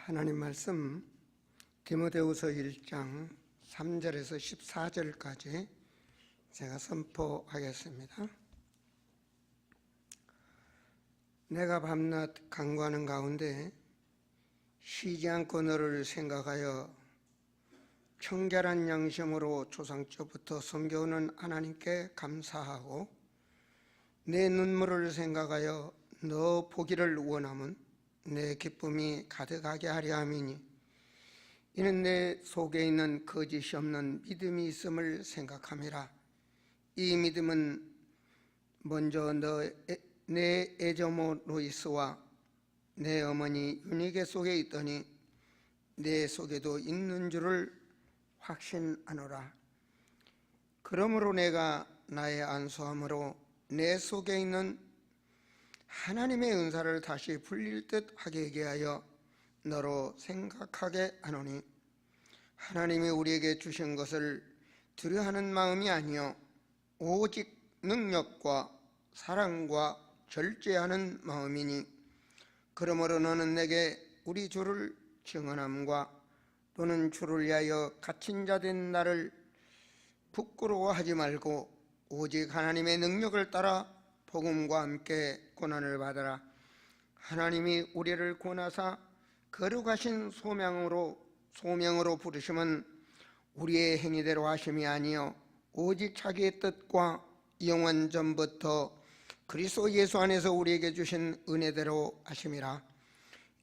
하나님 말씀 디모데후서 1장 3절에서 14절까지 제가 선포하겠습니다. 내가 밤낮 간구하는 가운데 쉬지 않고 너를 생각하여 청결한 양심으로 조상적부터 섬겨오는 하나님께 감사하고 내 눈물을 생각하여 너 보기를 원함은 내 기쁨이 가득하게 하려 함이니 이는 내 속에 있는 거짓이 없는 믿음이 있음을 생각함이라. 이 믿음은 먼저 내 애조모 로이스와 내 어머니 유니게 속에 있더니 내 속에도 있는 줄을 확신하노라. 그러므로 내가 나의 안수함으로 내 속에 있는 하나님의 은사를 다시 불릴 듯 하게 하여 너로 생각하게 하노니 하나님이 우리에게 주신 것을 두려워하는 마음이 아니요 오직 능력과 사랑과 절제하는 마음이니 그러므로 너는 내게 우리 주를 증언함과 또는 주를 위하여 갇힌 자 된 나를 부끄러워하지 말고 오직 하나님의 능력을 따라 복음과 함께 고난을 받아라. 하나님이 우리를 권하사 거룩하신 소명으로 부르심은 우리의 행위대로 하심이 아니요 오직 자기의 뜻과 영원 전부터 그리스도 예수 안에서 우리에게 주신 은혜대로 하심이라.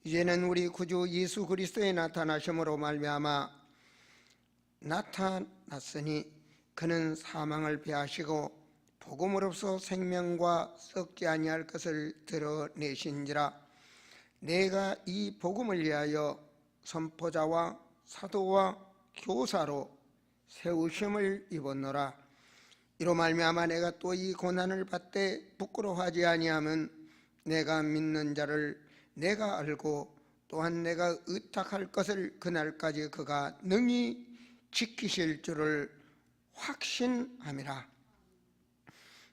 이제는 우리 구주 예수 그리스도의 나타나심으로 말미암아 나타났으니 그는 사망을 패하시고 복음으로써 생명과 썩지 아니할 것을 드러내신지라. 내가 이 복음을 위하여 선포자와 사도와 교사로 세우심을 입었노라. 이로 말미암아 내가 또 이 고난을 받되 부끄러워하지 아니하면 내가 믿는 자를 내가 알고 또한 내가 의탁할 것을 그날까지 그가 능히 지키실 줄을 확신함이라.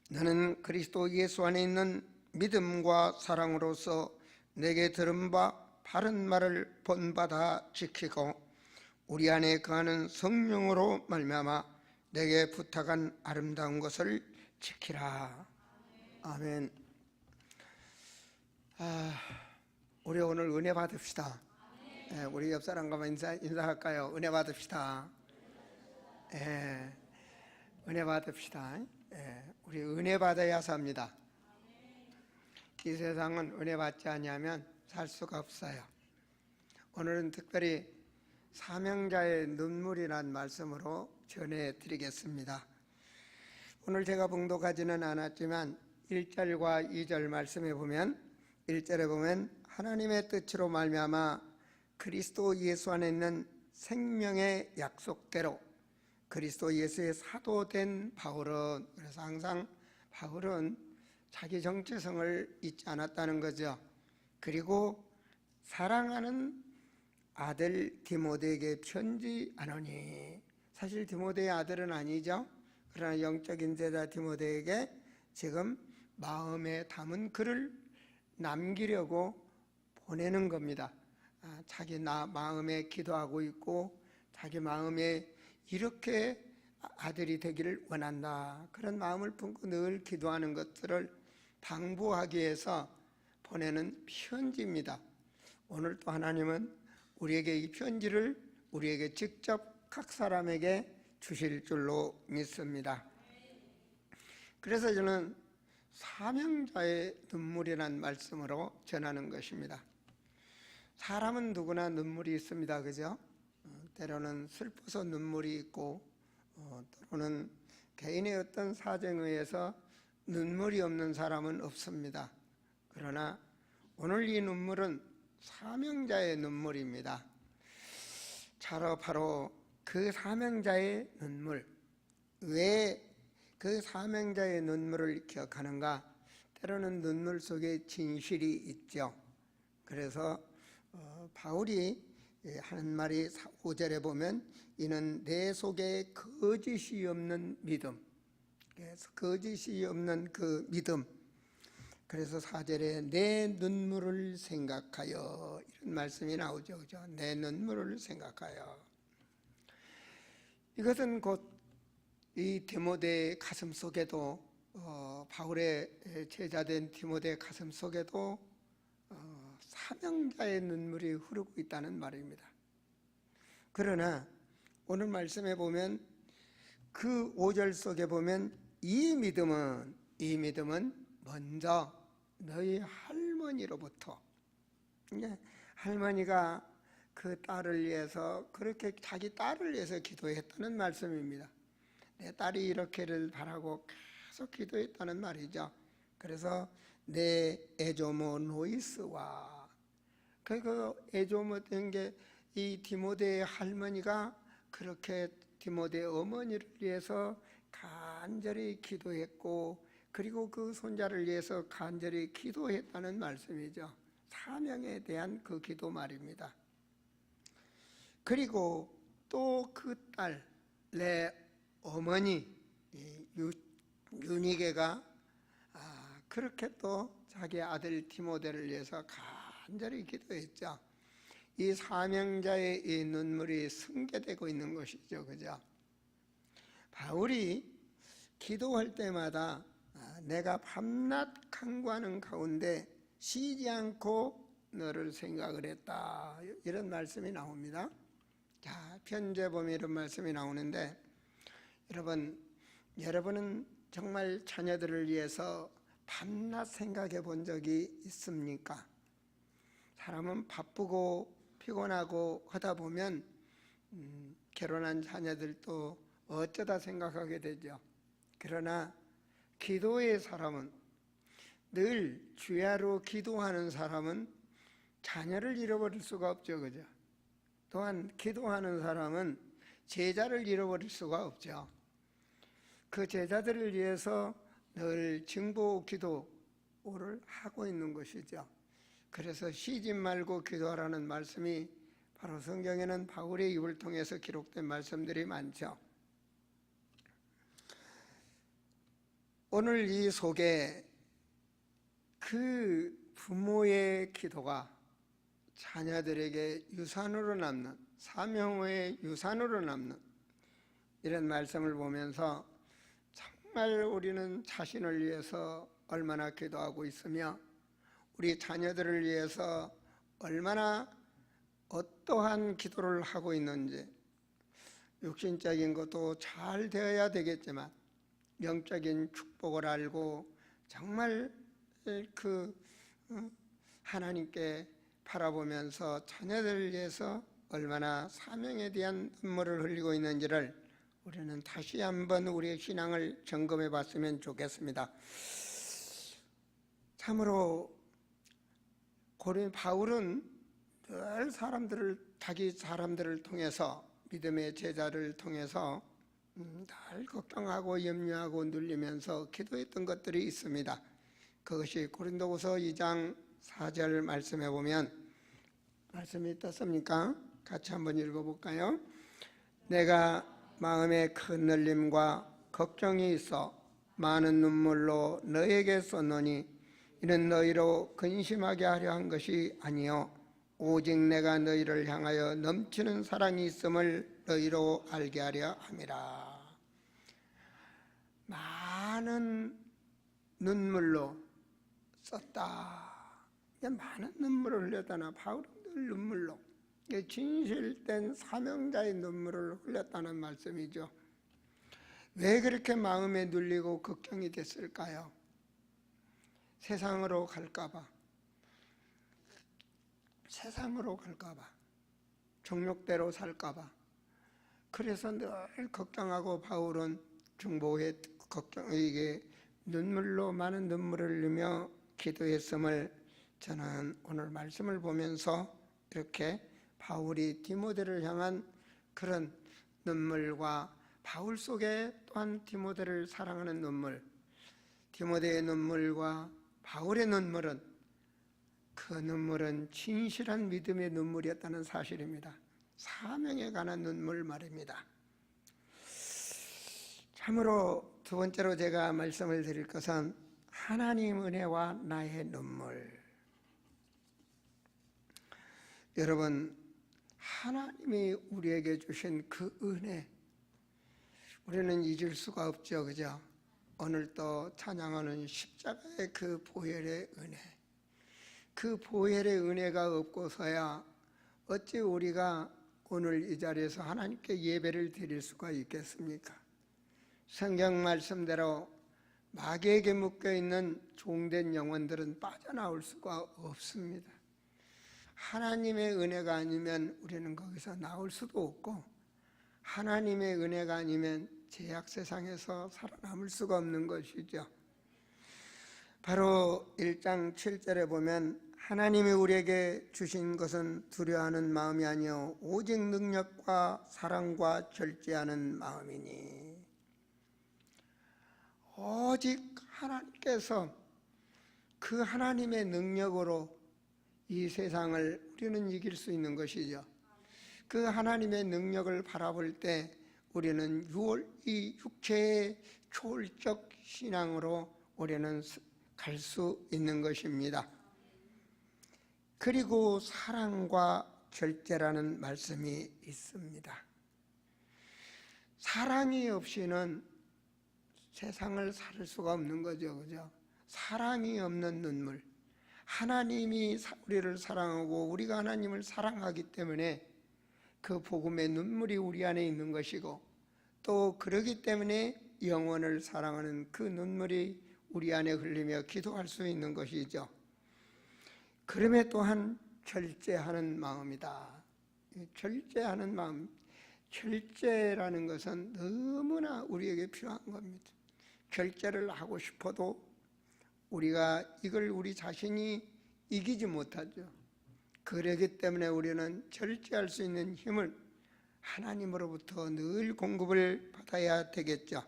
너는 그리스도 예수 안에 있는 믿음과 사랑으로서 내게 들은 바 바른 말을 본받아 지키고 우리 안에 거하는 성령으로 말미암아 내게 부탁한 아름다운 것을 지키라. 아멘. 우리 오늘 은혜 받읍시다. 우리 옆 사람과 인사할까요? 은혜 받읍시다. 은혜 받읍시다. 우리 은혜 받아야 삽니다. 이 세상은 은혜 받지 않으면 살 수가 없어요. 오늘은 특별히 사명자의 눈물이란 말씀으로 전해드리겠습니다. 오늘 제가 봉독하지는 않았지만 1절과 2절 말씀에 보면 1절에 보면 하나님의 뜻으로 말미암아 그리스도 예수 안에 있는 생명의 약속대로 그리스도 예수의 사도된 바울은, 그래서 항상 바울은 자기 정체성을 잊지 않았다는 거죠. 그리고 사랑하는 아들 디모데에게 편지하노니, 사실 디모데의 아들은 아니죠. 그러나 영적인 제자 디모데에게 지금 마음에 담은 글을 남기려고 보내는 겁니다. 자기 마음에 기도하고 있고 자기 마음에 이렇게 아들이 되기를 원한다, 그런 마음을 품고 늘 기도하는 것들을 당부하기 위해서 보내는 편지입니다. 오늘 또 하나님은 우리에게 이 편지를 우리에게 직접 각 사람에게 주실 줄로 믿습니다. 그래서 저는 사명자의 눈물이라는 말씀으로 전하는 것입니다. 사람은 누구나 눈물이 있습니다. 그죠? 때로는 슬퍼서 눈물이 있고 또는 개인의 어떤 사정에 의해서 눈물이 없는 사람은 없습니다. 그러나 오늘 이 눈물은 사명자의 눈물입니다. 바로 그 사명자의 눈물. 왜 그 사명자의 눈물을 기억하는가? 때로는 눈물 속에 진실이 있죠. 그래서 바울이 하는 말이 5절에 보면 이는 내 속에 거짓이 없는 믿음. 그래서 거짓이 없는 그 믿음. 그래서 4절에 내 눈물을 생각하여 이런 말씀이 나오죠. 그죠? 내 눈물을 생각하여. 이것은 곧 이 디모데 가슴 속에도 바울의 제자된 디모데 가슴 속에도 사명자의 눈물이 흐르고 있다는 말입니다. 그러나 오늘 말씀에 보면 그 5절 속에 보면 이 믿음은 먼저 너희 할머니로부터, 할머니가 그 딸을 위해서 그렇게 자기 딸을 위해서 기도했다는 말씀입니다. 내 딸이 이렇게를 바라고 계속 기도했다는 말이죠. 그래서 내 에조모 노이스와 그 에조모 된 게 이 디모데의 할머니가 그렇게 디모데 어머니를 위해서 간절히 기도했고, 그리고 그 손자를 위해서 간절히 기도했다는 말씀이죠. 사명에 대한 그 기도 말입니다. 그리고 또 그 딸, 내 어머니 유니게가 그렇게 또 자기 아들 디모데를 위해서 간절히 기도했죠. 이 사명자의 이 눈물이 승계되고 있는 것이죠. 그죠? 바울이 기도할 때마다 내가 밤낮 간구하는 가운데 쉬지 않고 너를 생각을 했다, 이런 말씀이 나옵니다. 자, 편지에 보면 이런 말씀이 나오는데, 여러분은 정말 자녀들을 위해서 밤낮 생각해 본 적이 있습니까? 사람은 바쁘고 피곤하고 하다 보면 결혼한 자녀들도 어쩌다 생각하게 되죠. 그러나 기도의 사람은, 늘 주야로 기도하는 사람은 자녀를 잃어버릴 수가 없죠. 그죠? 또한 기도하는 사람은 제자를 잃어버릴 수가 없죠. 그 제자들을 위해서 늘 증보 기도를 하고 있는 것이죠. 그래서 쉬지 말고 기도하라는 말씀이 바로 성경에는 바울의 입을 통해서 기록된 말씀들이 많죠. 오늘 이 속에 그 부모의 기도가 자녀들에게 유산으로 남는, 사명의 유산으로 남는 이런 말씀을 보면서 정말 우리는 자신을 위해서 얼마나 기도하고 있으며 우리 자녀들을 위해서 얼마나 어떠한 기도를 하고 있는지, 육신적인 것도 잘 되어야 되겠지만 영적인 축복을 알고 정말 그 하나님께 바라보면서 자녀들을 위해서 얼마나 사명에 대한 눈물을 흘리고 있는지를 우리는 다시 한번 우리의 신앙을 점검해 봤으면 좋겠습니다. 참으로 바울은 늘 자기 사람들을 통해서, 믿음의 제자를 통해서 늘 걱정하고 염려하고 눌리면서 기도했던 것들이 있습니다. 그것이 고린도후서 2장 4절 말씀해 보면 말씀이 떴습니까? 같이 한번 읽어볼까요? 내가 마음에 큰 눌림과 걱정이 있어 많은 눈물로 너에게 썼노니 이는 너희로 근심하게 하려 한 것이 아니요 오직 내가 너희를 향하여 넘치는 사랑이 있음을 너희로 알게 하려 함이라. 많은 눈물로 썼다. 많은 눈물을 흘렸다나 바울은 늘 눈물로, 진실된 사명자의 눈물을 흘렸다는 말씀이죠. 왜 그렇게 마음에 눌리고 걱정이 됐을까요? 세상으로 갈까봐, 정욕대로 살까봐. 그래서 늘 걱정하고 바울은 중보에 걱정에게 눈물로 많은 눈물을 흘리며 기도했음을 저는 오늘 말씀을 보면서 이렇게 바울이 디모데를 향한 그런 눈물과 바울 속에 또한 디모데를 사랑하는 눈물, 디모데의 눈물과 바울의 눈물은, 그 눈물은 진실한 믿음의 눈물이었다는 사실입니다. 사명에 관한 눈물 말입니다. 참으로 두 번째로 제가 말씀을 드릴 것은 하나님 은혜와 나의 눈물. 여러분, 하나님이 우리에게 주신 그 은혜, 우리는 잊을 수가 없죠, 그죠? 오늘 또 찬양하는 십자가의 그 보혈의 은혜, 그 보혈의 은혜가 없고서야 어찌 우리가 오늘 이 자리에서 하나님께 예배를 드릴 수가 있겠습니까? 성경 말씀대로 마귀에게 묶여있는 종된 영혼들은 빠져나올 수가 없습니다. 하나님의 은혜가 아니면 우리는 거기서 나올 수도 없고, 하나님의 은혜가 아니면 죄악 세상에서 살아남을 수가 없는 것이죠. 바로 1장 7절에 보면 하나님이 우리에게 주신 것은 두려워하는 마음이 아니요 오직 능력과 사랑과 절제하는 마음이니, 오직 하나님께서 그 하나님의 능력으로 이 세상을 우리는 이길 수 있는 것이죠. 그 하나님의 능력을 바라볼 때 우리는 이 육체의 초월적 신앙으로 우리는 갈 수 있는 것입니다. 그리고 사랑과 절제라는 말씀이 있습니다. 사랑이 없이는 세상을 살 수가 없는 거죠, 그죠? 사랑이 없는 눈물. 하나님이 우리를 사랑하고 우리가 하나님을 사랑하기 때문에 그 복음의 눈물이 우리 안에 있는 것이고, 또 그러기 때문에 영혼을 사랑하는 그 눈물이 우리 안에 흘리며 기도할 수 있는 것이죠. 그럼에 또한 절제하는 마음이다. 절제하는 마음, 절제라는 것은 너무나 우리에게 필요한 겁니다. 절제를 하고 싶어도 우리가 이걸 우리 자신이 이기지 못하죠. 그러기 때문에 우리는 절제할 수 있는 힘을 하나님으로부터 늘 공급을 받아야 되겠죠.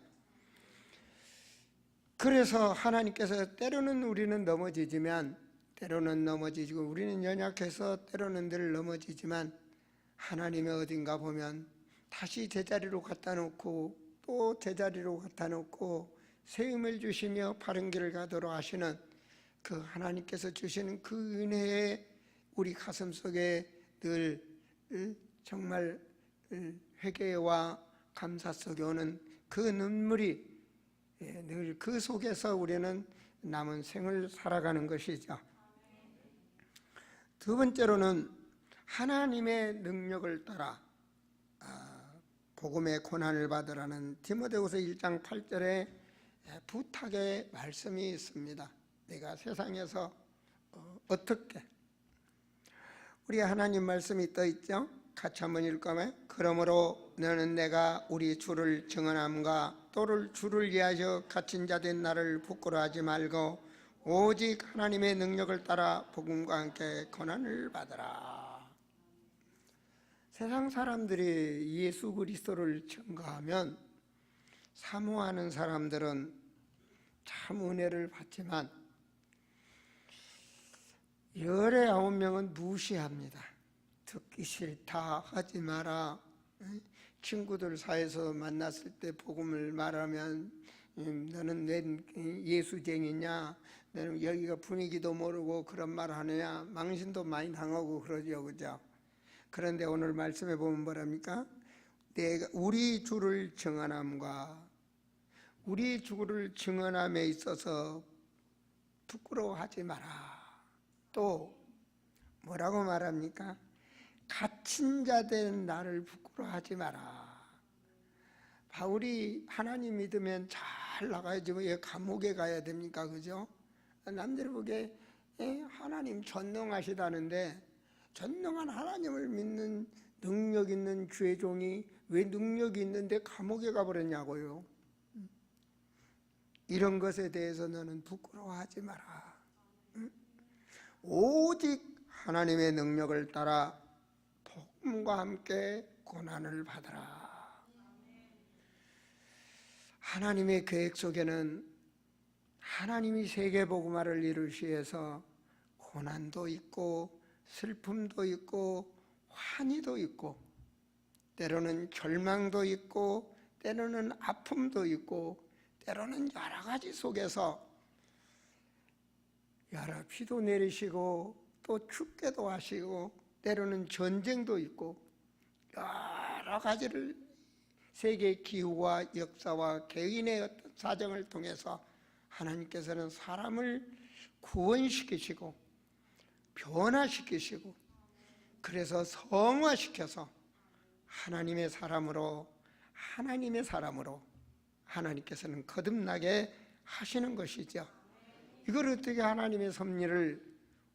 그래서 하나님께서 때로는 우리는 넘어지지만, 때로는 넘어지고 우리는 연약해서 때로는 늘 넘어지지만, 하나님의 어딘가 보면 다시 제자리로 갖다 놓고 또 제자리로 갖다 놓고 새 힘을 주시며 바른 길을 가도록 하시는 그 하나님께서 주시는 그 은혜에 우리 가슴 속에 늘 정말 회개와 감사 속에 오는 그 눈물이 늘 그 속에서 우리는 남은 생을 살아가는 것이죠. 두 번째로는 하나님의 능력을 따라 복음의 고난을 받으라는 디모데후서 1장 8절에 부탁의 말씀이 있습니다. 내가 세상에서 어떻게, 우리 하나님 말씀이 떠 있죠? 같이 한번 읽어봐요. 그러므로 너는 내가 우리 주를 증언함과 또를 주를 위하여 갇힌 자 된 나를 부끄러워하지 말고 오직 하나님의 능력을 따라 복음과 함께 고난을 받으라. 세상 사람들이 예수 그리스도를 증거하면 사모하는 사람들은 참 은혜를 받지만 10에 9명은 무시합니다. 듣기 싫다, 하지 마라. 친구들 사이에서 만났을 때 복음을 말하면 너는 왜 예수쟁이냐, 너는 여기가 분위기도 모르고 그런 말 하느냐, 망신도 많이 당하고 그러죠, 그죠? 그런데 오늘 말씀에 보면 뭐랍니까? 내가 우리 주를 증언함과 우리 주를 증언함에 있어서 부끄러워하지 마라. 또 뭐라고 말합니까? 갇힌 자 된 나를 부끄러워하지 마라. 바울이 하나님 믿으면 잘 나가야지 왜 감옥에 가야 됩니까? 그죠? 남들 보기에 하나님 전능하시다는데, 전능한 하나님을 믿는 능력 있는 주의 종이 왜 능력이 있는데 감옥에 가버렸냐고요. 이런 것에 대해서 너는 부끄러워하지 마라. 오직 하나님의 능력을 따라 복음과 함께 고난을 받으라. 하나님의 계획 속에는 하나님이 세계복음화를 이루시기 위해서 고난도 있고 슬픔도 있고 환희도 있고 때로는 절망도 있고 때로는 아픔도 있고 때로는 여러 가지 속에서 여러 비도 내리시고 또 춥게도 하시고 때로는 전쟁도 있고 여러 가지를 세계 기후와 역사와 개인의 어떤 사정을 통해서 하나님께서는 사람을 구원시키시고 변화시키시고 그래서 성화시켜서 하나님의 사람으로 하나님께서는 거듭나게 하시는 것이죠. 이걸 어떻게 하나님의 섭리를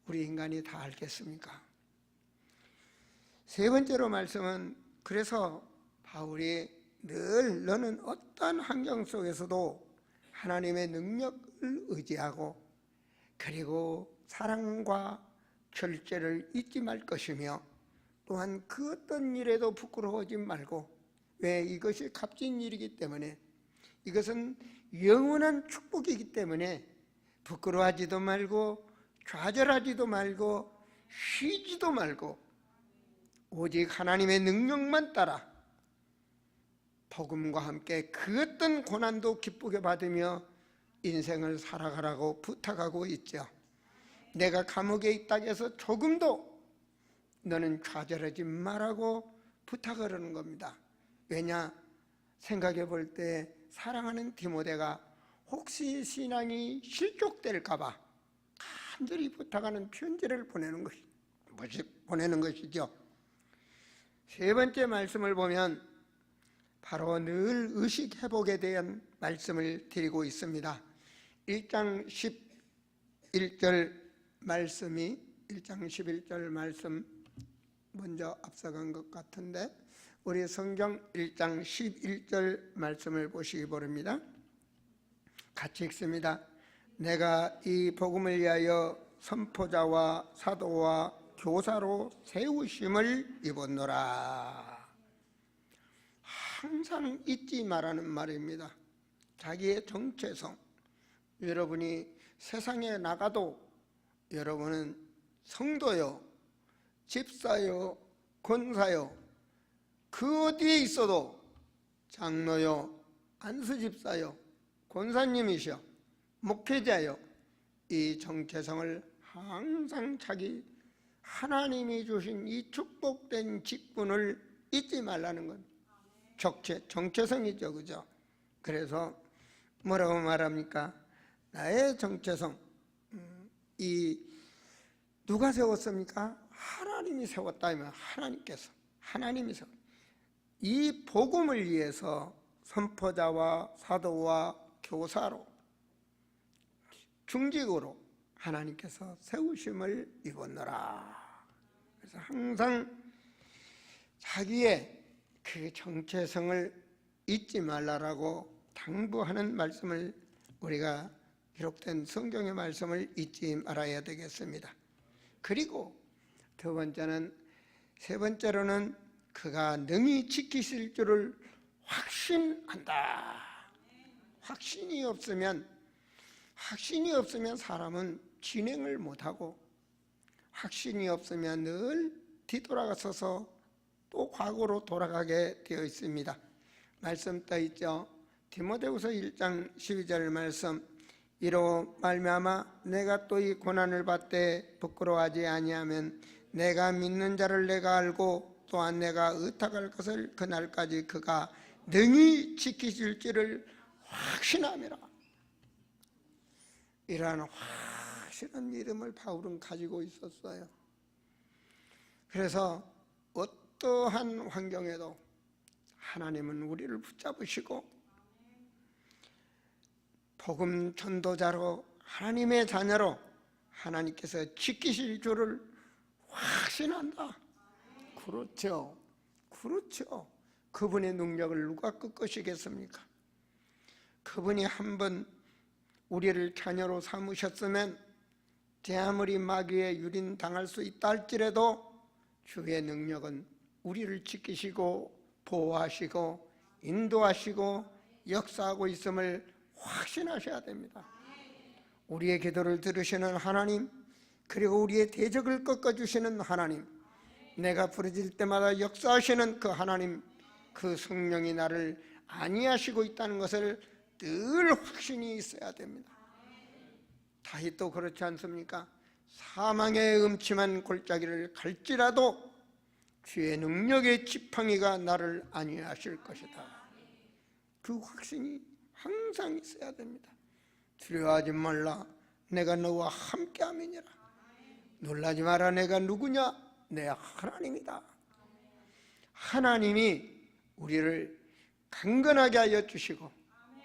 우리 인간이 다 알겠습니까? 세 번째로 말씀은 그래서 바울이 늘 너는 어떠한 환경 속에서도 하나님의 능력을 의지하고 그리고 사랑과 절제를 잊지 말 것이며 또한 그 어떤 일에도 부끄러워하지 말고 왜 이것이 값진 일이기 때문에 이것은 영원한 축복이기 때문에 부끄러워하지도 말고 좌절하지도 말고 쉬지도 말고 오직 하나님의 능력만 따라 복음과 함께 그 어떤 고난도 기쁘게 받으며 인생을 살아가라고 부탁하고 있죠. 내가 감옥에 있다 해서 조금도 너는 좌절하지 말라고 부탁을 하는 겁니다. 왜냐? 생각해 볼 때 사랑하는 디모데가 혹시 신앙이 실족될까 봐 간절히 부탁하는 편지를 보내는 것이죠. 세 번째 말씀을 보면 바로 늘 의식 회복에 대한 말씀을 드리고 있습니다. 1장 11절 말씀이 1장 11절 말씀 먼저 앞서간 것 같은데 우리 성경 1장 11절 말씀을 보시기 바랍니다. 같이 읽습니다. 내가 이 복음을 위하여 선포자와 사도와 교사로 세우심을 입었노라. 항상 잊지 말라는 말입니다. 자기의 정체성. 여러분이 세상에 나가도 여러분은 성도요, 집사요, 권사요, 그 어디에 있어도 장로요, 안수집사요, 권사님이시여, 목회자요, 이 정체성을 항상 자기 하나님이 주신 이 축복된 직분을 잊지 말라는 것. 정체성이죠, 그죠? 그래서 뭐라고 말합니까? 나의 정체성, 이 누가 세웠습니까? 하나님이 세웠다면 하나님이 세웠. 이 복음을 위해서 선포자와 사도와 교사로 중직으로 하나님께서 세우심을 입었노라. 그래서 항상 자기의 그 정체성을 잊지 말라라고 당부하는 말씀을 우리가 기록된 성경의 말씀을 잊지 말아야 되겠습니다. 그리고 세 번째로는 그가 능히 지키실 줄을 확신한다. 확신이 없으면 사람은 진행을 못하고 확신이 없으면 늘 뒤돌아서서 또 과거로 돌아가게 되어 있습니다. 말씀 떠 있죠. 디모데후서 1장 12절 말씀. 이로 말미암아 내가 또 이 고난을 받되 부끄러워하지 아니하면 내가 믿는 자를 내가 알고 또한 내가 의탁할 것을 그날까지 그가 능히 지키실지를 확신함이라. 이러한 확실한 믿음을 바울은 가지고 있었어요. 그래서 어떠한 환경에도 하나님은 우리를 붙잡으시고 복음 전도자로 하나님의 자녀로 하나님께서 지키실 줄을 확신한다. 그렇죠. 그분의 능력을 누가 꺾으시겠습니까? 그분이 한번 우리를 자녀로 삼으셨으면 아무리 마귀에 유린당할 수 있다 할지라도 주의 능력은 우리를 지키시고 보호하시고 인도하시고 역사하고 있음을 확신하셔야 됩니다. 우리의 기도를 들으시는 하나님, 그리고 우리의 대적을 꺾어주시는 하나님, 내가 부르짖을 때마다 역사하시는 그 하나님, 그 성령이 나를 안위하시고 있다는 것을 늘 확신이 있어야 됩니다. 다윗도 그렇지 않습니까? 사망의 음침한 골짜기를 갈지라도 주의 능력의 지팡이가 나를 안위하실 것이다. 그 확신이 항상 있어야 됩니다. 두려워하지 말라, 내가 너와 함께함이니라. 놀라지 마라, 내가 누구냐? 내 하나님이다. 하나님이 우리를 강건하게 하여 주시고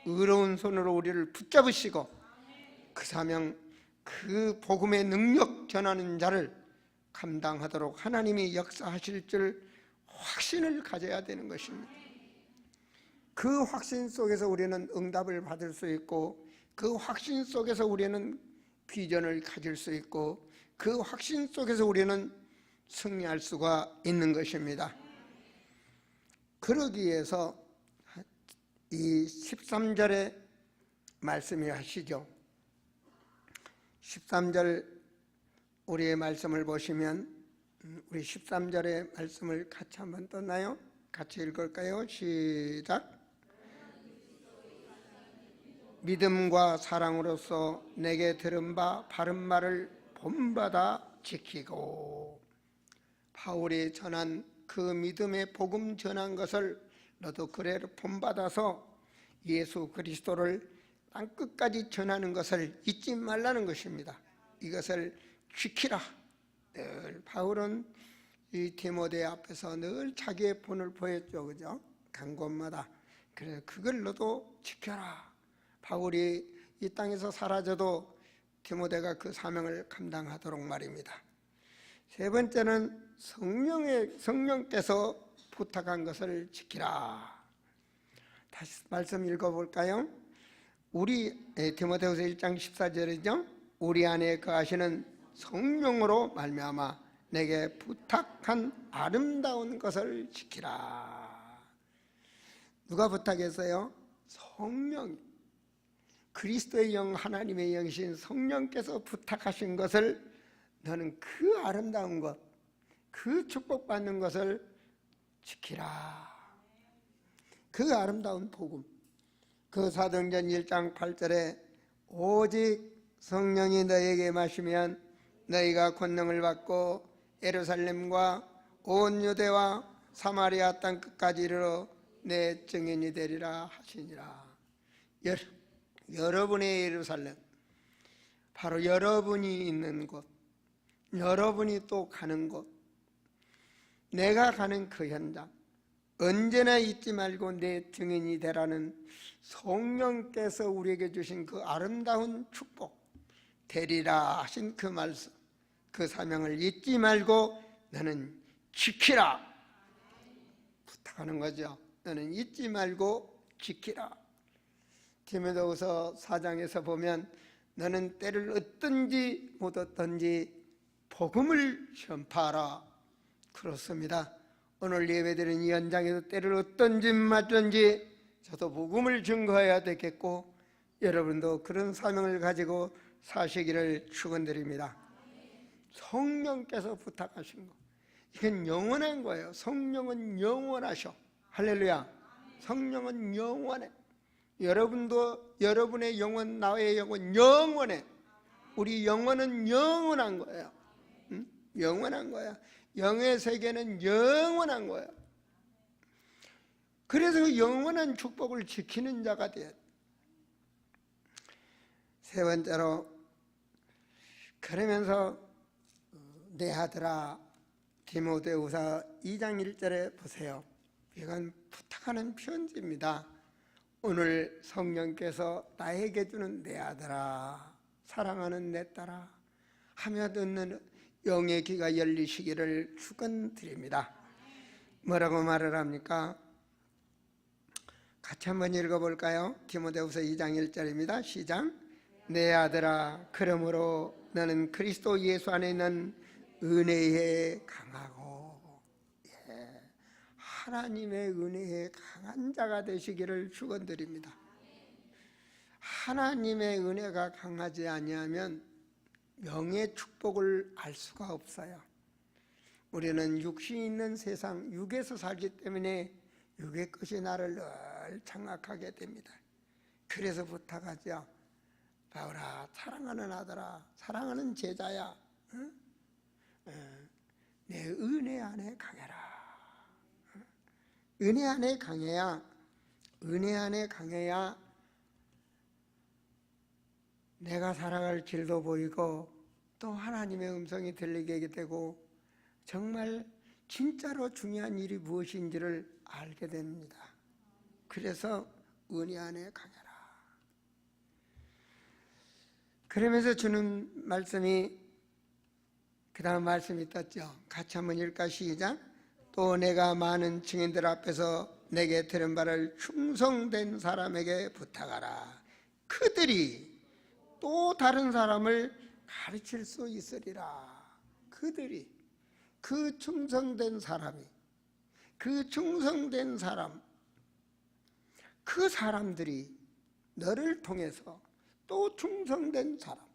의로운 손으로 우리를 붙잡으시고 그 사명, 그 복음의 능력 전하는 자를 감당하도록 하나님이 역사하실 줄 확신을 가져야 되는 것입니다. 그 확신 속에서 우리는 응답을 받을 수 있고, 그 확신 속에서 우리는 비전을 가질 수 있고, 그 확신 속에서 우리는 승리할 수가 있는 것입니다. 그러기 위해서 이 13절에 말씀이 하시죠. 13절 우리의 말씀을 보시면, 우리 13절의 말씀을 같이 한번 떴나요? 같이 읽을까요? 시작. 믿음과 사랑으로서 내게 들은 바 바른 말을 본받아 지키고. 바울이 전한 그 믿음의 복음 전한 것을 너도 그대로 본받아서 예수 그리스도를 땅끝까지 전하는 것을 잊지 말라는 것입니다. 이것을 지키라. 늘 바울은 이 디모데 앞에서 늘 자기의 본을 보였죠, 그죠? 간 곳마다. 그래서 그걸 너도 지켜라. 바울이 이 땅에서 사라져도 디모데가 그 사명을 감당하도록 말입니다. 세 번째는 성령께서 부탁한 것을 지키라. 다시 말씀 읽어볼까요? 우리 디모데후서 1장 14절이죠. 우리 안에 거하시는 성령으로 말미암아 내게 부탁한 아름다운 것을 지키라. 누가 부탁했어요? 성령. 그리스도의 영, 하나님의 영이신 성령께서 부탁하신 것을 너는 그 아름다운 것, 그 축복받는 것을 지키라. 그 아름다운 복음. 그 사도행전 1장 8절에 오직 성령이 너에게 마시면 너희가 권능을 받고 예루살렘과 온 유대와 사마리아 땅 끝까지 이르러 내 증인이 되리라 하시니라. 여러분의 예루살렘, 바로 여러분이 있는 곳, 여러분이 또 가는 곳, 내가 가는 그 현장, 언제나 잊지 말고 내 증인이 되라는 성령께서 우리에게 주신 그 아름다운 축복, 되리라 하신 그 말씀, 그 사명을 잊지 말고 너는 지키라 부탁하는 거죠. 너는 잊지 말고 지키라. 디모데후서 4장에서 보면 너는 때를 얻든지 못 얻든지 복음을 전파하라. 그렇습니다. 오늘 예배드리는 이 현장에서 때를 얻든지 맞든지 저도 복음을 증거해야 되겠고, 여러분도 그런 사명을 가지고 사시기를 축원드립니다. 성령께서 부탁하신 거, 이건 영원한 거예요. 성령은 영원하셔. 할렐루야. 성령은 영원해. 여러분도, 여러분의 영혼, 나의 영혼 영원해. 우리 영혼은 영원한 거예요. 응? 영원한 거야. 영의 세계는 영원한 거야. 그래서 그 영원한 축복을 지키는 자가 돼야 돼. 세 번째로, 그러면서 내 아들아, 디모데후서 2장 1절에 보세요. 이건 부탁하는 편지입니다. 오늘 성령께서 나에게 주는 내 아들아, 사랑하는 내 딸아 하며 듣는 영의 귀가 열리시기를 축원드립니다. 뭐라고 말을 합니까? 같이 한번 읽어볼까요? 디모데후서 2장 1절입니다. 시작. 내 아들아, 그러므로 너는 그리스도 예수 안에 있는 은혜에 강하고, 하나님의 은혜에 강한 자가 되시기를 축원드립니다. 하나님의 은혜가 강하지 아니하면 영의 축복을 알 수가 없어요. 우리는 육신이 있는 세상, 육에서 살기 때문에 육의 것이 나를 늘 장악하게 됩니다. 그래서 부탁하죠. 바울아, 사랑하는 아들아, 사랑하는 제자야, 응? 내 은혜 안에 강해라. 은혜 안에 강해야, 은혜 안에 강해야 내가 살아갈 길도 보이고 또 하나님의 음성이 들리게 되고 정말 진짜로 중요한 일이 무엇인지를 알게 됩니다. 그래서 은혜 안에 강해라. 그러면서 주는 말씀이 그 다음 말씀이 떴죠. 같이 한번 읽을까? 시작. 또 내가 많은 증인들 앞에서 내게 들은 바를 충성된 사람에게 부탁하라. 그들이 또 다른 사람을 가르칠 수 있으리라. 그들이, 그 충성된 사람이, 그 충성된 사람, 그 사람들이 너를 통해서 또 충성된 사람,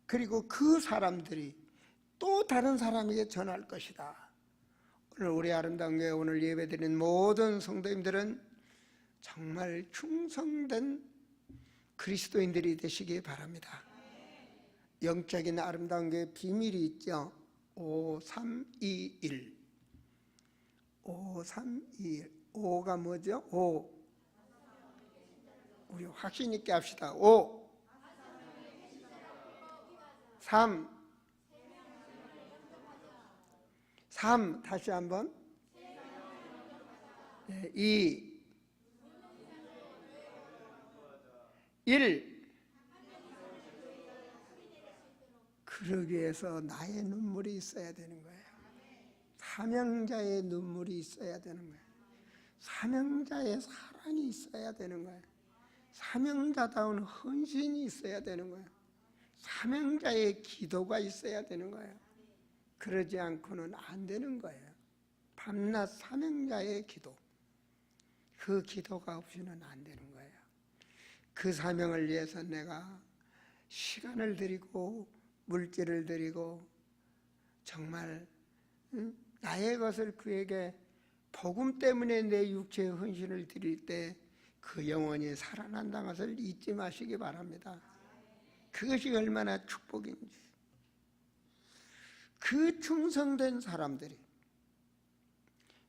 그리고 그 사람들이 또 다른 사람에게 전할 것이다. 오늘 우리 아름다운 교회 오늘 예배드린 모든 성도님들은 정말 충성된 그리스도인들이 되시기 바랍니다. 영적인 아름다운 교회 비밀이 있죠. 5, 3, 2, 1. 5, 3, 2, 1. 5가 뭐죠? 5. 우리 확신 있게 합시다. 5. 3. 3. 다시 한번. 2. 1. 그러기 위해서 나의 눈물이 있어야 되는 거예요. 사명자의 눈물이 있어야 되는 거예요. 사명자의 사랑이 있어야 되는 거예요. 사명자다운 헌신이 있어야 되는 거예요. 사명자의 기도가 있어야 되는 거예요. 그러지 않고는 안 되는 거예요. 밤낮 사명자의 기도, 그 기도가 없이는 안 되는 거예요. 그 사명을 위해서 내가 시간을 드리고 물질을 드리고 정말 나의 것을 그에게 복음 때문에 내 육체의 헌신을 드릴 때 그 영혼이 살아난다는 것을 잊지 마시기 바랍니다. 그것이 얼마나 축복인지. 그 충성된 사람들이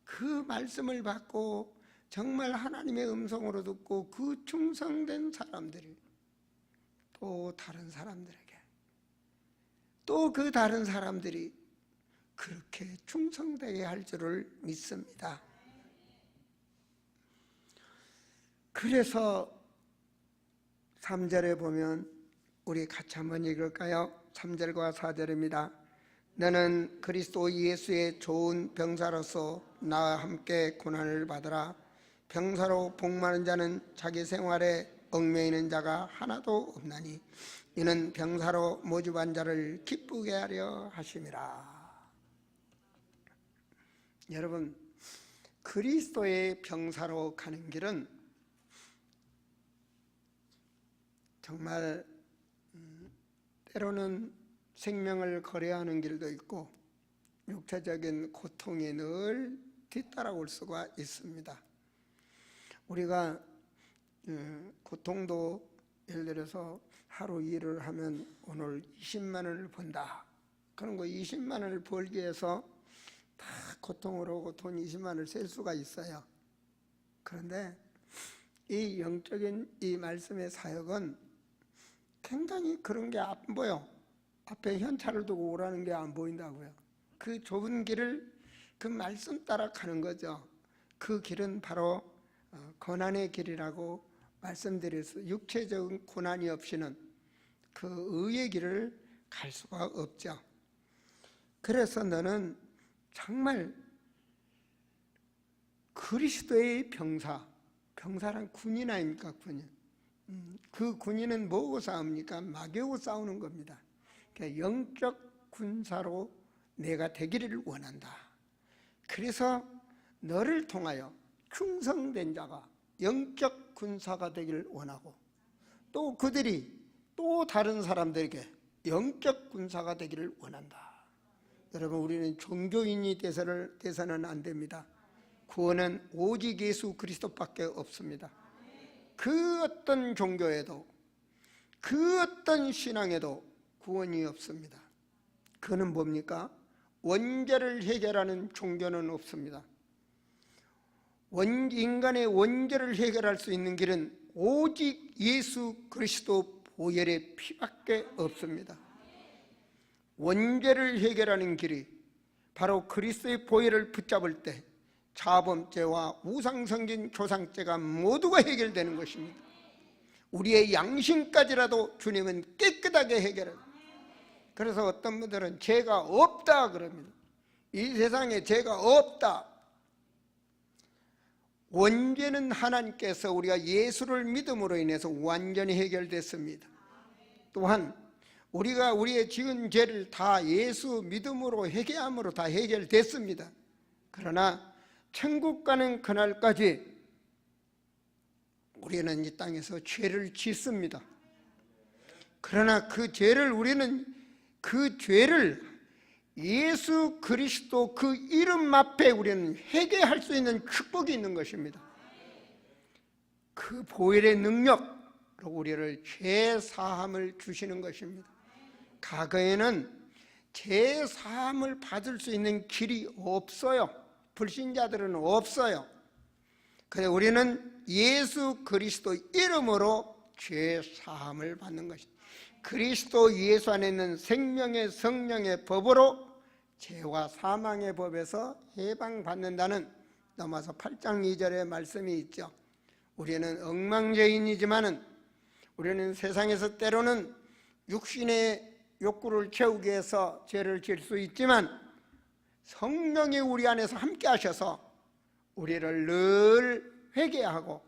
그 말씀을 받고 정말 하나님의 음성으로 듣고 그 충성된 사람들이 또 다른 사람들에게 또 그 다른 사람들이 그렇게 충성되게 할 줄을 믿습니다. 그래서 3절에 보면 우리 같이 한번 읽을까요? 3절과 4절입니다. 너는 그리스도 예수의 좋은 병사로서 나와 함께 고난을 받으라. 병사로 복무하는 자는 자기 생활에 얽매이는 자가 하나도 없나니 이는 병사로 모집한 자를 기쁘게 하려 하심이라. 여러분, 그리스도의 병사로 가는 길은 정말 때로는 생명을 거래하는 길도 있고 육체적인 고통이 늘 뒤따라올 수가 있습니다. 우리가 고통도 예를 들어서 하루 일을 하면 오늘 20만 원을 번다. 그런 거 20만 원을 벌기 위해서 다 고통을 하고 돈 20만 원을 셀 수가 있어요. 그런데 이 영적인 이 말씀의 사역은 굉장히 그런 게 안 보여. 앞에 현찰을 두고 오라는 게 안 보인다고요. 그 좁은 길을 그 말씀 따라 가는 거죠. 그 길은 바로 고난의 길이라고 말씀드려서 육체적인 고난이 없이는 그 의의 길을 갈 수가 없죠. 그래서 너는 정말 그리스도의 병사, 병사란 군인 아닙니까? 군인. 그 군인은 뭐하고 싸웁니까? 마귀하고 싸우는 겁니다. 그러니까 영적 군사로 내가 되기를 원한다. 그래서 너를 통하여 충성된 자가 영적 군사가 되기를 원하고 또 그들이 또 다른 사람들에게 영적 군사가 되기를 원한다. 여러분, 우리는 종교인이 돼서는 안 됩니다. 구원은 오직 예수 그리스도밖에 없습니다. 그 어떤 종교에도 그 어떤 신앙에도 구원이 없습니다. 그는 뭡니까? 원죄를 해결하는 종교는 없습니다. 인간의 원죄를 해결할 수 있는 길은 오직 예수 그리스도 보혈의 피밖에 없습니다. 원죄를 해결하는 길이 바로 그리스도의 보혈을 붙잡을 때 자범죄와 우상성긴 조상죄가 모두가 해결되는 것입니다. 우리의 양심까지라도 주님은 깨끗하게 해결합니다. 그래서 어떤 분들은 죄가 없다 그럽니다. 이 세상에 죄가 없다. 원죄는 하나님께서 우리가 예수를 믿음으로 인해서 완전히 해결됐습니다. 또한 우리가 우리의 지은 죄를 다 예수 믿음으로 회개함으로 다 해결됐습니다. 그러나 천국 가는 그날까지 우리는 이 땅에서 죄를 짓습니다. 그러나 우리는 그 죄를 예수 그리스도 그 이름 앞에 우리는 회개할 수 있는 축복이 있는 것입니다. 그 보혈의 능력으로 우리를 죄 사함을 주시는 것입니다. 과거에는 죄 사함을 받을 수 있는 길이 없어요. 불신자들은 없어요. 그런데 우리는 예수 그리스도 이름으로 죄 사함을 받는 것입니다. 그리스도 예수 안에 있는 생명의 성령의 법으로 죄와 사망의 법에서 해방받는다는 넘어서 8장 2절의 말씀이 있죠. 우리는 엉망죄인이지만은 우리는 세상에서 때로는 육신의 욕구를 채우기 위해서 죄를 지을 수 있지만 성령이 우리 안에서 함께 하셔서 우리를 늘 회개하고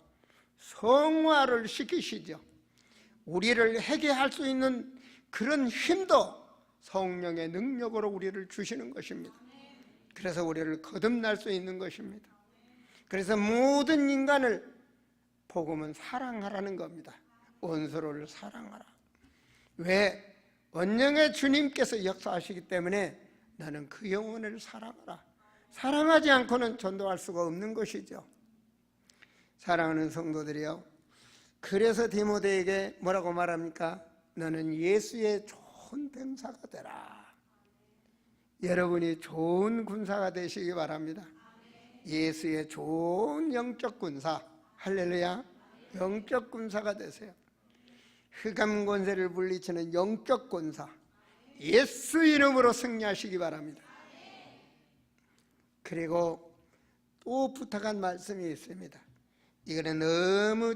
성화를 시키시죠. 우리를 회개할 수 있는 그런 힘도 성령의 능력으로 우리를 주시는 것입니다. 그래서 우리를 거듭날 수 있는 것입니다. 그래서 모든 인간을 복음은 사랑하라는 겁니다. 원수를 사랑하라. 왜? 언영의 주님께서 역사하시기 때문에 나는 그 영혼을 사랑하라. 사랑하지 않고는 전도할 수가 없는 것이죠. 사랑하는 성도들이요, 그래서 디모데에게 뭐라고 말합니까? 너는 예수의 좋은 병사가 되라. 여러분이 좋은 군사가 되시기 바랍니다. 예수의 좋은 영적 군사, 할렐루야, 영적 군사가 되세요. 흑암 권세를 물리치는 영적 권사, 예수 이름으로 승리하시기 바랍니다. 그리고 또 부탁한 말씀이 있습니다. 이거는 너무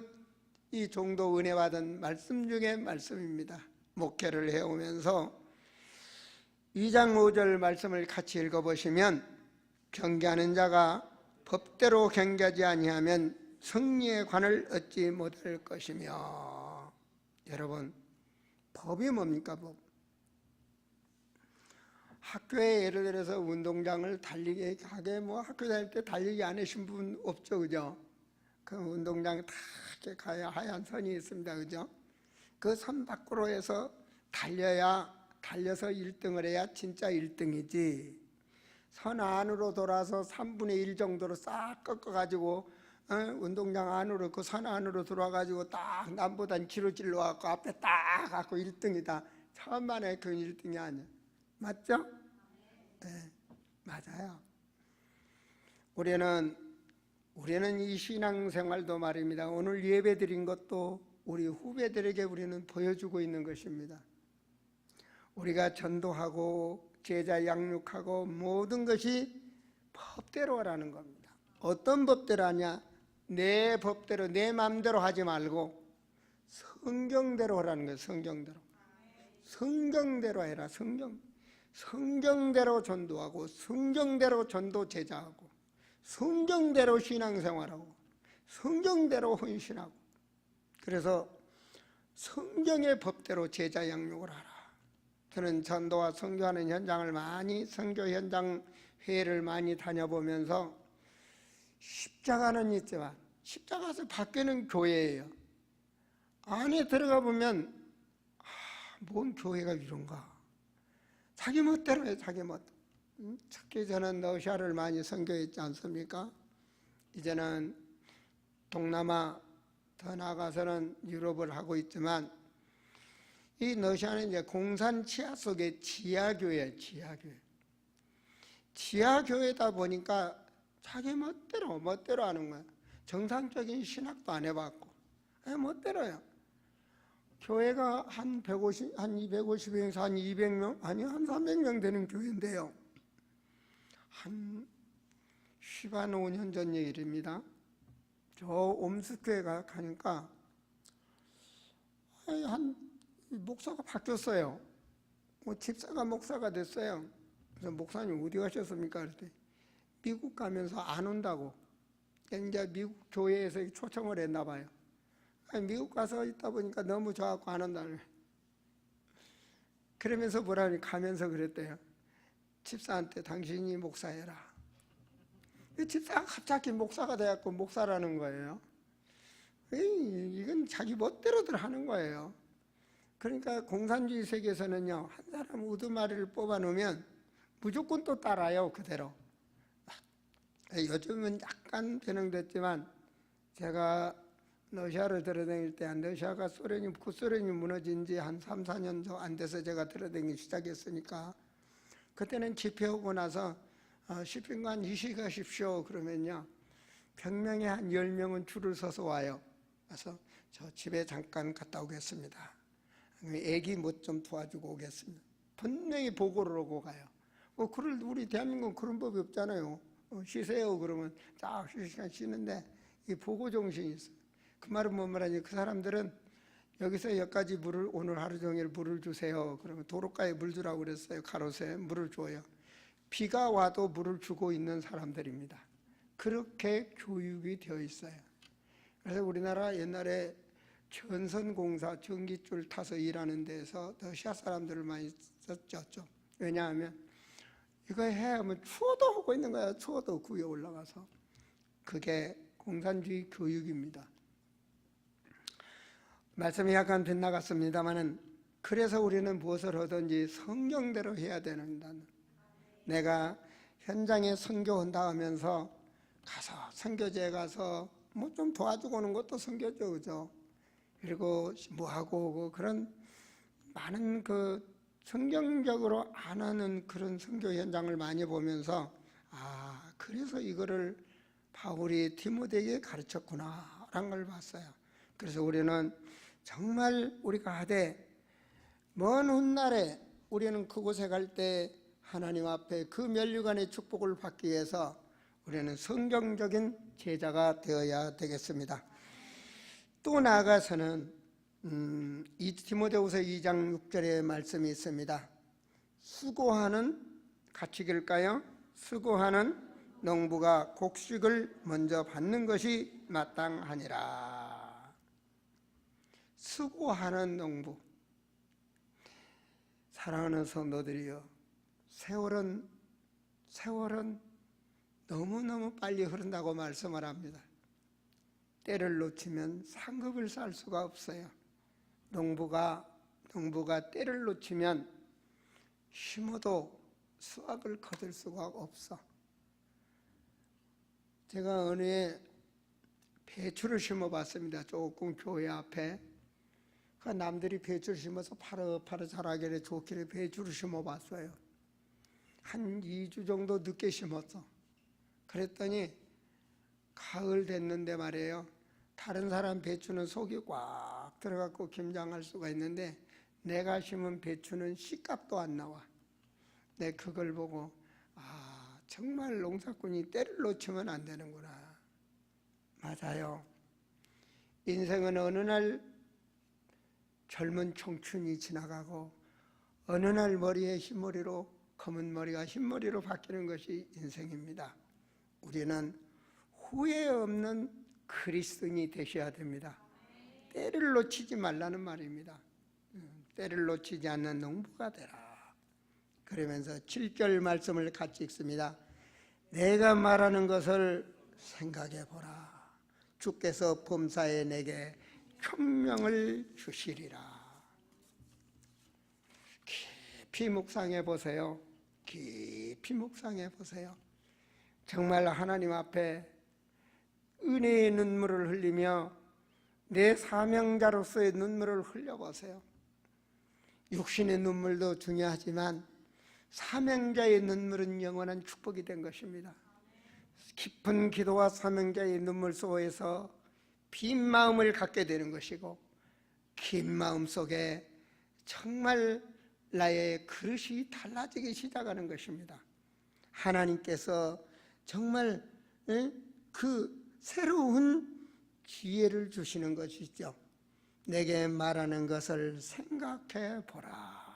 이 종도 은혜 받은 말씀 중에 말씀입니다. 목회를 해오면서 2장 5절 말씀을 같이 읽어보시면, 경계하는 자가 법대로 경계하지 아니하면 승리의 관을 얻지 못할 것이며. 여러분, 법이 뭡니까? 법. 학교에 예를 들어서 운동장을 달리게 하게 학교 다닐 때 달리기 안 하신 분 없죠, 그죠? 그 운동장에 다 이렇게 가야 하얀 선이 있습니다, 그죠? 그 선 밖으로 해서 달려서 1등을 해야 진짜 1등이지. 선 안으로 돌아서 3분의 1 정도로 싹 꺾어가지고 운동장 안으로, 그 선 안으로 들어와가지고 딱 남보단 뒤로 찔러갖고 앞에 딱 갖고 1등이다. 처음 만에 그 1등이 아니야. 맞죠? 네, 맞아요. 우리는 이 신앙생활도 말입니다. 오늘 예배 드린 것도 우리 후배들에게 우리는 보여주고 있는 것입니다. 우리가 전도하고 제자 양육하고 모든 것이 법대로 하라는 겁니다. 어떤 법대로 하냐? 내 법대로, 내 마음대로 하지 말고 성경대로 하라는 거예요. 성경대로 해라. 성경대로 전도하고, 성경대로 전도 제자하고, 성경대로 신앙생활하고, 성경대로 헌신하고. 그래서 성경의 법대로 제자 양육을 하라. 저는 전도와 선교하는 현장을 선교 현장 회의를 많이 다녀보면서 십자가는 있지만 십자가에서 밖에는 교회예요. 안에 들어가 보면 뭔 교회가 이런가. 자기 멋대로 해, 자기 멋대로. 특히 저는 러시아를 많이 선교했지 않습니까? 이제는 동남아, 더 나아가서는 유럽을 하고 있지만 이 러시아는 이제 공산 치하 속의 지하교회예요. 지하교회다 보니까 자기 멋대로 하는 거야. 정상적인 신학도 안 해봤고 멋대로요. 교회가 한 250명에서 한 200명, 아니 한 300명 되는 교회인데요. 한 15년 전 얘기입니다. 저 옴스크에가 가니까 한 목사가 바뀌었어요. 집사가 목사가 됐어요. 그래서 목사님 어디 가셨습니까? 그랬더니 미국 가면서 안 온다고. 이제 미국 교회에서 초청을 했나 봐요. 미국 가서 있다 보니까 너무 좋아갖고 안 온다는 거예요. 그러면서 뭐라니 가면서 그랬대요. 집사한테 당신이 목사해라. 집사가 갑자기 목사가 돼갖고 목사라는 거예요. 이건 자기 멋대로들 하는 거예요. 그러니까 공산주의 세계에서는요, 한 사람 우두머리를 뽑아놓으면 무조건 또 따라요, 그대로. 요즘은 약간 변형됐지만 제가 러시아를 들어다닐 때 러시아가 구소련이 무너진 지 한 3, 4년 안 돼서 제가 들어다니기 시작했으니까 그때는 집회하고 나서 시민관 이식하십시오 그러면요 100명에 한 10명은 줄을 서서 와요. 그래서 저 집에 잠깐 갔다 오겠습니다. 애기 못 좀 도와주고 오겠습니다. 분명히 보고를 하고 가요. 우리 대한민국은 그런 법이 없잖아요. 쉬세요 그러면 딱 시간 쉬는데 이 보고 정신이 있어요. 그 말은 뭔 말이냐, 그 사람들은 여기서 여기까지 물을 오늘 하루 종일 물을 주세요. 그러면 도로가에 물 주라고 그랬어요. 가로수에 물을 줘요. 비가 와도 물을 주고 있는 사람들입니다. 그렇게 교육이 되어 있어요. 그래서 우리나라 옛날에 전선공사 전기줄 타서 일하는 데서 러시아 사람들을 많이 썼죠. 왜냐하면 이거 해야 하면 추워도 하고 있는 거야. 추워도 구에 올라가서. 그게 공산주의 교육입니다. 말씀이 약간 빗나갔습니다만은 그래서 우리는 무엇을 하든지 성경대로 해야 된다. 내가 현장에 선교한다 하면서 가서 선교지에 가서 뭐 좀 도와주고 오는 것도 선교죠, 그죠? 그리고 뭐하고 오고 그런 많은 그 성경적으로 안 하는 그런 선교 현장을 많이 보면서 그래서 이거를 바울이 디모데에게 가르쳤구나 라는 걸 봤어요. 그래서 우리는 정말 우리가 하되 먼 훗날에 우리는 그곳에 갈 때 하나님 앞에 그 면류관의 축복을 받기 위해서 우리는 성경적인 제자가 되어야 되겠습니다. 또 나아가서는 디모데후서 2장 6절의 말씀이 있습니다. 수고하는, 같이 읽을까요? 수고하는 농부가 곡식을 먼저 받는 것이 마땅하니라. 수고하는 농부. 사랑하는 성도들이여, 세월은 너무너무 빨리 흐른다고 말씀을 합니다. 때를 놓치면 상급을 쌓을 수가 없어요. 농부가 때를 놓치면 심어도 수확을 거둘 수가 없어. 제가 어느 해 배추를 심어봤습니다. 조금 교회 앞에. 남들이 배추를 심어서 파릇파릇 자라기를 좋기를 배추를 심어봤어요. 한 2주 정도 늦게 심었어. 그랬더니 가을 됐는데 말이에요. 다른 사람 배추는 속이 꽉 들어갖고 김장할 수가 있는데 내가 심은 배추는 씨값도 안 나와. 내 그걸 보고 정말 농사꾼이 때를 놓치면 안 되는구나. 맞아요. 인생은 어느 날 젊은 청춘이 지나가고 어느 날 머리에 흰머리로 검은 머리가 흰머리로 바뀌는 것이 인생입니다. 우리는 후회 없는 그리스도인이 되셔야 됩니다. 때를 놓치지 말라는 말입니다. 때를 놓치지 않는 농부가 되라. 그러면서 7절 말씀을 같이 읽습니다. 내가 말하는 것을 생각해 보라. 주께서 범사에 내게 총명을 주시리라. 깊이 묵상해 보세요. 깊이 묵상해 보세요. 정말 하나님 앞에 은혜의 눈물을 흘리며 내 사명자로서의 눈물을 흘려보세요. 육신의 눈물도 중요하지만 사명자의 눈물은 영원한 축복이 된 것입니다. 깊은 기도와 사명자의 눈물 속에서 빈 마음을 갖게 되는 것이고, 긴 마음 속에 정말 나의 그릇이 달라지기 시작하는 것입니다. 하나님께서 정말 그 새로운 기회를 주시는 것이죠. 내게 말하는 것을 생각해 보라.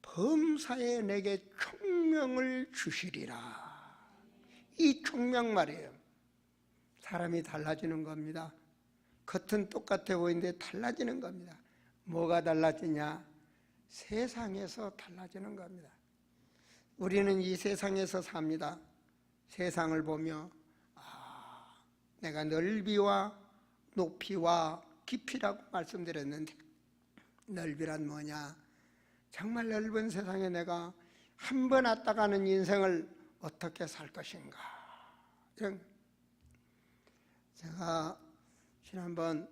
범사에 내게 총명을 주시리라. 이 총명 말이에요. 사람이 달라지는 겁니다. 겉은 똑같아 보이는데 달라지는 겁니다. 뭐가 달라지냐? 세상에서 달라지는 겁니다. 우리는 이 세상에서 삽니다. 세상을 보며 내가 넓이와 높이와 깊이라고 말씀드렸는데, 넓이란 뭐냐? 정말 넓은 세상에 내가 한 번 왔다 가는 인생을 어떻게 살 것인가? 제가 지난번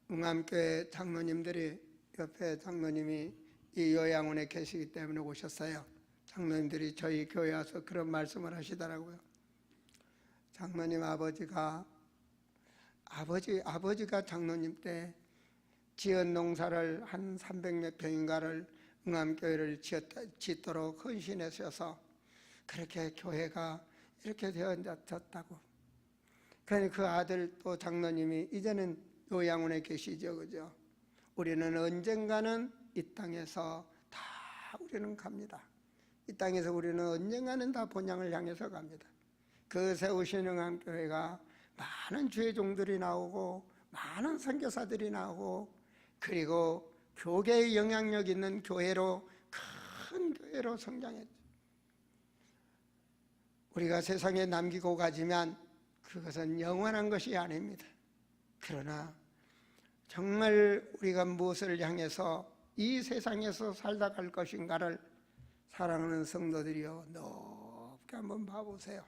응암교회 장로님들이, 옆에 장로님이 이 요양원에 계시기 때문에 오셨어요. 장로님들이 저희 교회 와서 그런 말씀을 하시더라고요. 장로님 아버지가 장로님 때 지은 농사를 한 300몇 평인가를 응암교회를 짓도록 헌신하셔서 그렇게 교회가 이렇게 되어졌다고. 그러니 그 아들 또 장로님이 이제는 요양원에 계시죠, 그죠? 우리는 언젠가는 이 땅에서 다 우리는 갑니다. 이 땅에서 우리는 언젠가는 다 본향을 향해서 갑니다. 그 세우신 응암교회가 많은 주의 종들이 나오고 많은 선교사들이 나오고, 그리고 교계의 영향력 있는 교회로, 큰 교회로 성장했죠. 우리가 세상에 남기고 가지만 그것은 영원한 것이 아닙니다. 그러나 정말 우리가 무엇을 향해서 이 세상에서 살다 갈 것인가를 사랑하는 성도들이여 높게 한번 봐보세요.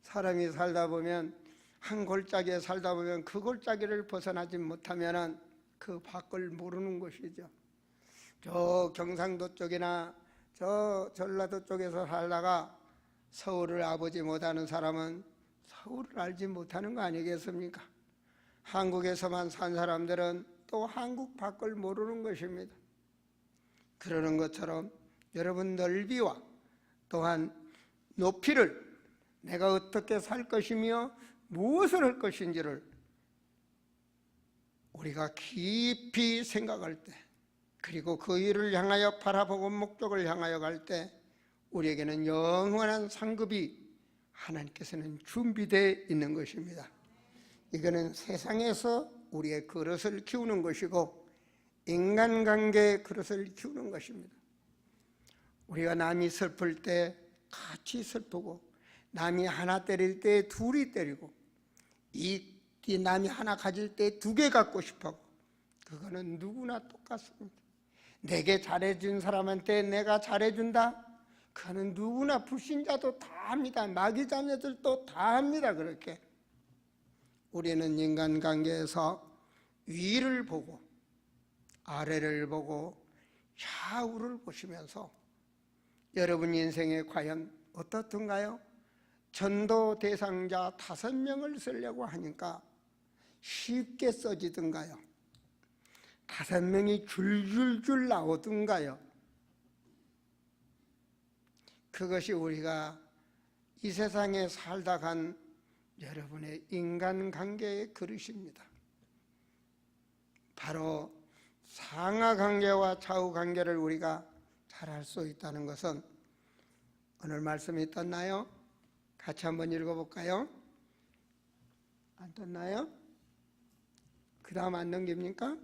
사람이 살다 보면, 한 골짜기에 살다 보면 그 골짜기를 벗어나지 못하면 그 밖을 모르는 것이죠. 저 경상도 쪽이나 저 전라도 쪽에서 살다가 서울을 아보지 못하는 사람은 서울을 알지 못하는 거 아니겠습니까? 한국에서만 산 사람들은 또 한국 밖을 모르는 것입니다. 그러는 것처럼 여러분 넓이와 또한 높이를, 내가 어떻게 살 것이며 무엇을 할 것인지를 우리가 깊이 생각할 때, 그리고 그 일을 향하여 바라보고 목적을 향하여 갈 때 우리에게는 영원한 상급이 하나님께서는 준비되어 있는 것입니다. 이거는 세상에서 우리의 그릇을 키우는 것이고 인간관계의 그릇을 키우는 것입니다. 우리가 남이 슬플 때 같이 슬프고, 남이 하나 때릴 때 둘이 때리고, 이 남이 하나 가질 때 두 개 갖고 싶어. 그거는 누구나 똑같습니다. 내게 잘해준 사람한테 내가 잘해준다? 그거는 누구나, 불신자도 다 합니다. 마귀 자녀들도 다 합니다. 그렇게 우리는 인간관계에서 위를 보고 아래를 보고 좌우를 보시면서 여러분 인생에 과연 어떻든가요? 전도 대상자 5명을 쓰려고 하니까 쉽게 써지든가요? 5명이 줄줄줄 나오든가요? 그것이 우리가 이 세상에 살다 간 여러분의 인간관계의 그릇입니다. 바로 상하관계와 좌우관계를 우리가 잘할 수 있다는 것은, 오늘 말씀이 떴나요? 같이 한번 읽어볼까요? 안 떴나요? 그 다음 안 넘깁니까?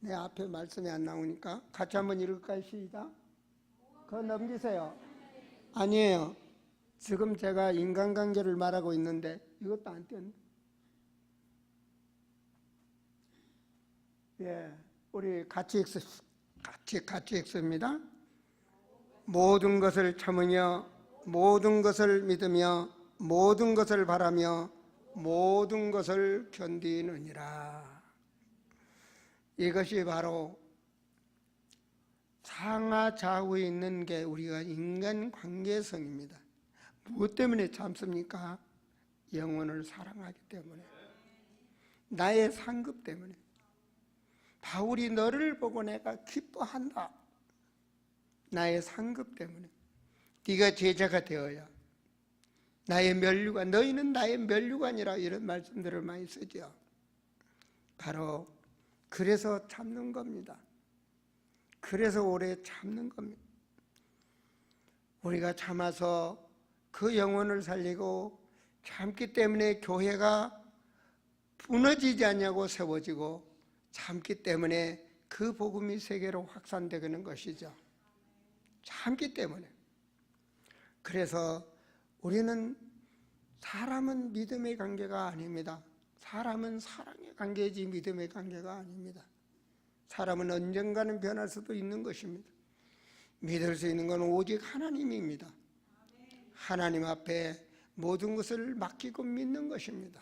내 앞에 말씀이 안 나오니까 같이 한번 읽을까요? 시작. 그거 넘기세요. 아니에요. 지금 제가 인간관계를 말하고 있는데 이것도 안 떴네. 예, 우리 같이 읽습니다. 모든 것을 참으며, 모든 것을 믿으며, 모든 것을 바라며, 모든 것을 견디느니라. 이것이 바로 상하 좌우에 있는 게 우리가 인간 관계성입니다. 무엇 때문에 참습니까? 영혼을 사랑하기 때문에, 나의 상급 때문에. 바울이 너를 보고 내가 기뻐한다. 나의 상급 때문에. 네가 제자가 되어야 나의 면류관, 너희는 나의 면류관이라, 이런 말씀들을 많이 쓰죠. 바로 그래서 참는 겁니다. 그래서 오래 참는 겁니다. 우리가 참아서 그 영혼을 살리고 참기 때문에 교회가 무너지지 않냐고 세워지고, 참기 때문에 그 복음이 세계로 확산되는 것이죠. 참기 때문에. 그래서 우리는, 사람은 믿음의 관계가 아닙니다. 사람은 사랑의 관계이지 믿음의 관계가 아닙니다. 사람은 언젠가는 변할 수도 있는 것입니다. 믿을 수 있는 건 오직 하나님입니다. 하나님 앞에 모든 것을 맡기고 믿는 것입니다.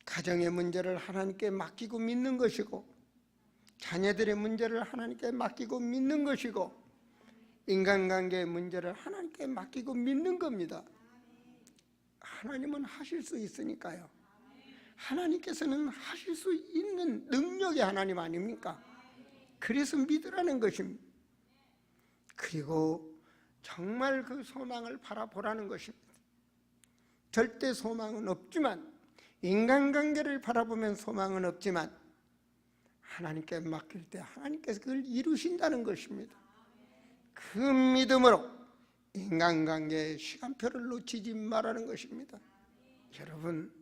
가정의 문제를 하나님께 맡기고 믿는 것이고, 자녀들의 문제를 하나님께 맡기고 믿는 것이고, 인간관계의 문제를 하나님께 맡기고 믿는 겁니다. 하나님은 하실 수 있으니까요. 하나님께서는 하실 수 있는 능력의 하나님 아닙니까? 그래서 믿으라는 것입니다. 그리고 정말 그 소망을 바라보라는 것입니다. 절대 소망은 없지만, 인간관계를 바라보면 소망은 없지만, 하나님께 맡길 때 하나님께서 그걸 이루신다는 것입니다. 그 믿음으로 인간관계의 시간표를 놓치지 말라는 것입니다. 여러분,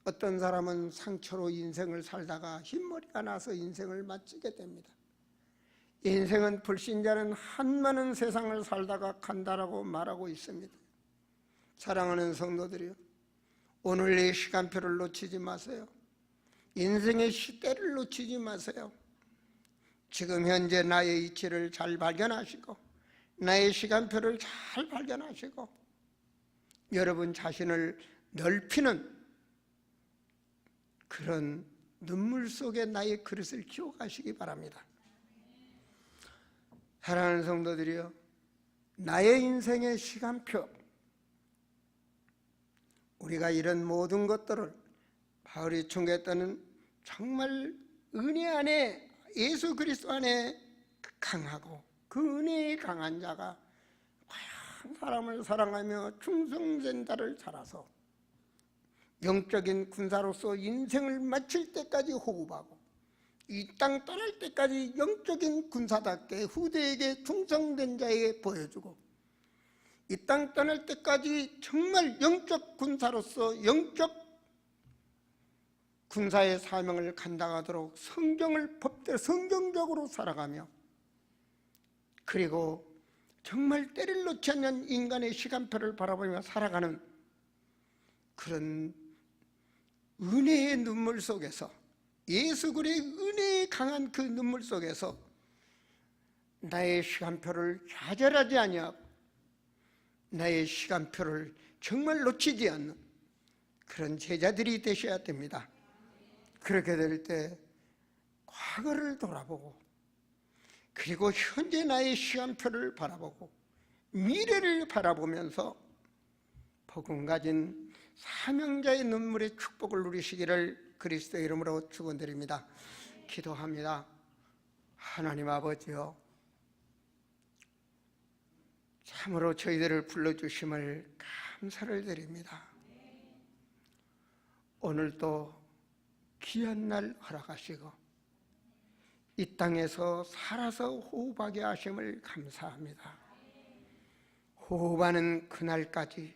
어떤 사람은 상처로 인생을 살다가 흰머리가 나서 인생을 마치게 됩니다. 인생은 불신자는 한많은 세상을 살다가 간다라고 말하고 있습니다. 사랑하는 성도들이요, 오늘 이 시간표를 놓치지 마세요. 인생의 시대를 놓치지 마세요. 지금 현재 나의 이치를 잘 발견하시고, 나의 시간표를 잘 발견하시고, 여러분 자신을 넓히는 그런 눈물 속에 나의 그릇을 키워가시기 바랍니다. 사랑하는 성도들이요, 나의 인생의 시간표, 우리가 이런 모든 것들을 바울이 총했다는 정말 은혜 안에, 예수 그리스도 안에 강하고 그 은혜의 강한 자가 과연 사람을 사랑하며 충성된 자를 살아서 영적인 군사로서 인생을 마칠 때까지 호흡하고, 이 땅 떠날 때까지 영적인 군사답게 후대에게 충성된 자에게 보여주고, 이 땅 떠날 때까지 정말 영적 군사로서 영적 군사의 사명을 감당하도록 성경을 법대로 성경적으로 살아가며, 그리고 정말 때를 놓지 않는 인간의 시간표를 바라보며 살아가는 그런 은혜의 눈물 속에서, 예수 그리스도의 은혜의 강한 그 눈물 속에서 나의 시간표를 좌절하지 아니하고 나의 시간표를 정말 놓치지 않는 그런 제자들이 되셔야 됩니다. 그렇게 될 때 과거를 돌아보고, 그리고 현재 나의 시간표를 바라보고 미래를 바라보면서 복음 가진 사명자의 눈물의 축복을 누리시기를 그리스도의 이름으로 축원드립니다. 기도합니다. 하나님 아버지요, 참으로 저희들을 불러주심을 감사를 드립니다. 오늘도 귀한 날 허락하시고 이 땅에서 살아서 호흡하게 하심을 감사합니다. 호흡하는 그날까지